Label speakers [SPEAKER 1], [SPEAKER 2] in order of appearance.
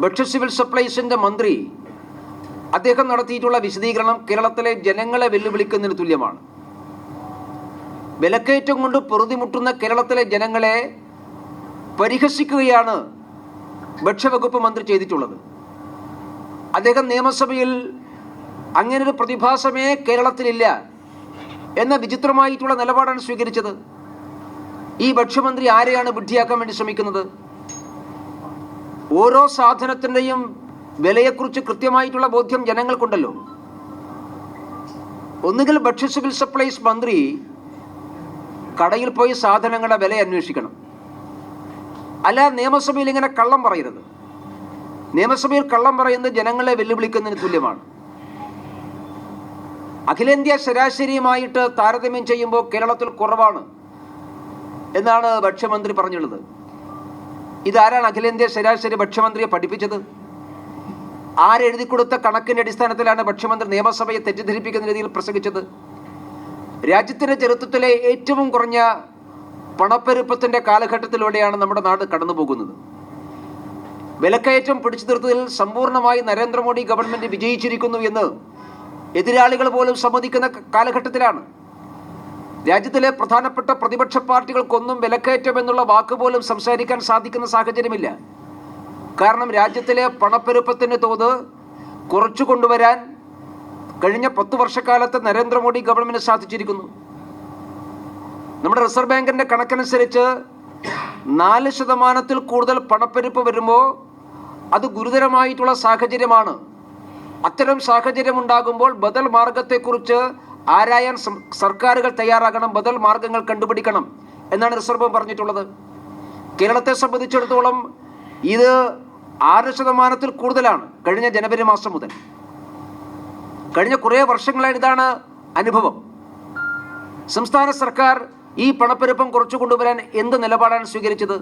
[SPEAKER 1] ഭക്ഷ്യ സിവിൽ സപ്ലൈസിൻ്റെ മന്ത്രി അദ്ദേഹം നടത്തിയിട്ടുള്ള വിശദീകരണം കേരളത്തിലെ ജനങ്ങളെ വെല്ലുവിളിക്കുന്നതിന് തുല്യമാണ്. വിലക്കയറ്റം കൊണ്ട് പൊറുതിമുട്ടുന്ന കേരളത്തിലെ ജനങ്ങളെ പരിഹസിക്കുകയാണ് ഭക്ഷ്യവകുപ്പ് മന്ത്രി ചെയ്തിട്ടുള്ളത്. അദ്ദേഹം നിയമസഭയിൽ അങ്ങനൊരു പ്രതിഭാസമേ കേരളത്തിലില്ല എന്ന വിചിത്രമായിട്ടുള്ള നിലപാടാണ് സ്വീകരിച്ചത്. ഈ ഭക്ഷ്യമന്ത്രി ആരെയാണ് വിഡ്ഢിയാക്കാൻ വേണ്ടി ശ്രമിക്കുന്നത്? ഓരോ സാധനത്തിൻ്റെയും വിലയെക്കുറിച്ച് കൃത്യമായിട്ടുള്ള ബോധ്യം ജനങ്ങൾക്കുണ്ടല്ലോ. ഒന്നുകിൽ ഭക്ഷ്യ സിവിൽ സപ്ലൈസ് മന്ത്രി കടയിൽ പോയി സാധനങ്ങളുടെ വില അന്വേഷിക്കണം, അല്ല നിയമസഭയിൽ ഇങ്ങനെ കള്ളം പറയരുത്. നിയമസഭയിൽ കള്ളം പറയുന്നത് ജനങ്ങളെ വെല്ലുവിളിക്കുന്നതിന് തുല്യമാണ്. അഖിലേന്ത്യാ ശരാശരിയുമായിട്ട് താരതമ്യം ചെയ്യുമ്പോൾ കേരളത്തിൽ കുറവാണ് എന്നാണ് ഭക്ഷ്യമന്ത്രി പറഞ്ഞുള്ളത്. ഇതാരാണ് അഖിലേന്ത്യാ ശരാശരി ഭക്ഷ്യമന്ത്രിയെ പഠിപ്പിച്ചത്? ആരെഴുതി കൊടുത്ത കണക്കിന്റെ അടിസ്ഥാനത്തിലാണ് ഭക്ഷ്യമന്ത്രി നിയമസഭയെ തെറ്റിദ്ധരിപ്പിക്കുന്ന രീതിയിൽ പ്രസംഗിച്ചത്? രാജ്യത്തിന്റെ ചരിത്രത്തിലെ ഏറ്റവും കുറഞ്ഞ പണപ്പെരുപ്പത്തിന്റെ കാലഘട്ടത്തിലൂടെയാണ് നമ്മുടെ നാട് കടന്നു പോകുന്നത്. വിലക്കയറ്റം പിടിച്ചു നിർത്തതിൽ സമ്പൂർണ്ണമായി നരേന്ദ്രമോദി ഗവൺമെന്റ് വിജയിച്ചിരിക്കുന്നു എന്ന് എതിരാളികൾ പോലും സമ്മതിക്കുന്ന കാലഘട്ടത്തിലാണ്. രാജ്യത്തിലെ പ്രധാനപ്പെട്ട പ്രതിപക്ഷ പാർട്ടികൾക്കൊന്നും വിലക്കയറ്റം എന്നുള്ള വാക്കുപോലും സംസാരിക്കാൻ സാധിക്കുന്ന സാഹചര്യമില്ല. കാരണം രാജ്യത്തിലെ പണപ്പെരുപ്പത്തിന്റെ തോത് കുറച്ചു കൊണ്ടുവരാൻ കഴിഞ്ഞ 10 വർഷക്കാലത്ത് നരേന്ദ്രമോദി ഗവൺമെന്റ് സാധിച്ചിരിക്കുന്നു. നമ്മുടെ റിസർവ് ബാങ്കിന്റെ കണക്കനുസരിച്ച് 4% കൂടുതൽ പണപ്പെരുപ്പ് വരുമ്പോൾ അത് ഗുരുതരമായിട്ടുള്ള സാഹചര്യമാണ്. അത്തരം സാഹചര്യം ഉണ്ടാകുമ്പോൾ ബദൽ മാർഗത്തെക്കുറിച്ച് ആരായാൻ സർക്കാരുകൾ തയ്യാറാകണം, ബദൽ മാർഗങ്ങൾ കണ്ടുപിടിക്കണം എന്നാണ് റിസർവ് ബാങ്ക് പറഞ്ഞിട്ടുള്ളത്. കേരളത്തെ സംബന്ധിച്ചിടത്തോളം ഇത് 6% കൂടുതലാണ് കഴിഞ്ഞ ജനുവരി മാസം മുതൽ. കഴിഞ്ഞ കുറേ വർഷങ്ങളായി ഇതാണ് അനുഭവം. സംസ്ഥാന സർക്കാർ ഈ പണപ്പെരുപ്പം കുറച്ചു കൊണ്ടുവരാൻ എന്ത് നിലപാടാണ് സ്വീകരിച്ചത്?